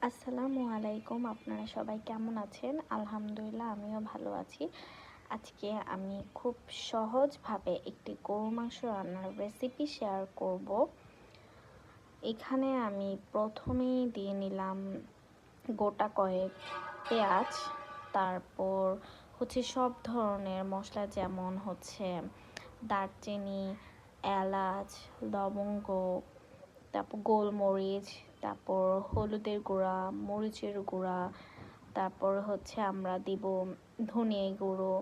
আসসালামু আলাইকুম। আপনারা সবাই কেমন আছেন? আলহামদুলিল্লাহ আমিও ভালো আছি। আজকে আমি খুব সহজভাবে একটি গরুর মাংস রান্নার রেসিপি শেয়ার করব। এখানে আমি প্রথমেই দিয়ে নিলাম গোটা কয়েক পেঁয়াজ, তারপর সব ধরনের মশলা, যেমন দারচিনি, এলাচ, লবঙ্গ, তারপর গোলমরিচ, তারপর হলুদের গুঁড়া, মরিচের গুঁড়া, তারপর আমরা দিব ধনিয়া গুঁড়ো,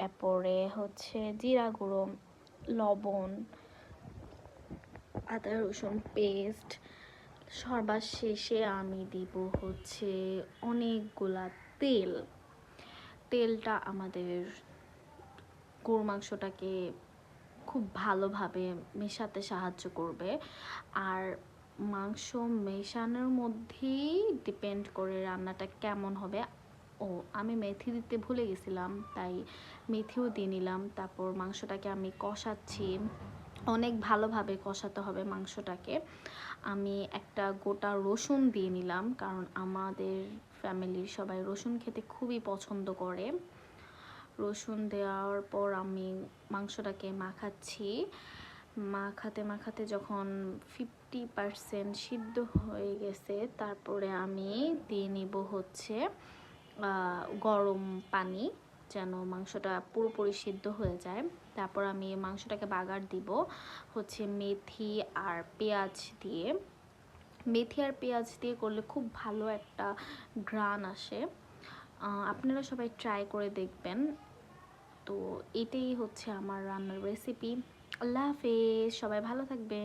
এরপরে জিরা গুঁড়ো, লবণ, আদা রসুন পেস্ট। সবার শেষে আমি দিব অনেকগুলা তেল। তেলটা আমাদের গরুর মাংসটাকে খুব ভালোভাবে মেশাতে সাহায্য করবে। আর মাংস মেশানোর মধ্যেই ডিপেন্ড করে রান্নাটা কেমন হবে। আমি মেথি দিতে ভুলে গেছিলাম, তাই মেথিও দিয়ে নিলাম। তারপর মাংসটাকে আমি কষাচ্ছি, অনেক ভালোভাবে কষাতে হবে মাংসটাকে। আমি একটা গোটা রসুন দিয়ে নিলাম, কারণ আমাদের ফ্যামিলির সবাই রসুন খেতে খুবই পছন্দ করে। রসুন দেওয়ার পর আমি মাংসটাকে মাখাচ্ছি। মাখাতে মাখাতে যখন 50% সিদ্ধ হয়ে গেছে, তারপরে আমি দিয়ে নিব গরম পানি, যেন মাংসটা পুরোপুরি সিদ্ধ হয়ে যায়। তারপর আমি মাংসটাকে বাগার দিব মেথি আর পেঁয়াজ দিয়ে। মেথি আর পেঁয়াজ দিয়ে করলে খুব ভালো একটা ঘ্রাণ আসে। আপনারা সবাই ট্রাই করে দেখবেন। তো এটাই আমার রান্নার রেসিপি। আল্লাহ হাফেজ, সবাই ভালো থাকবেন।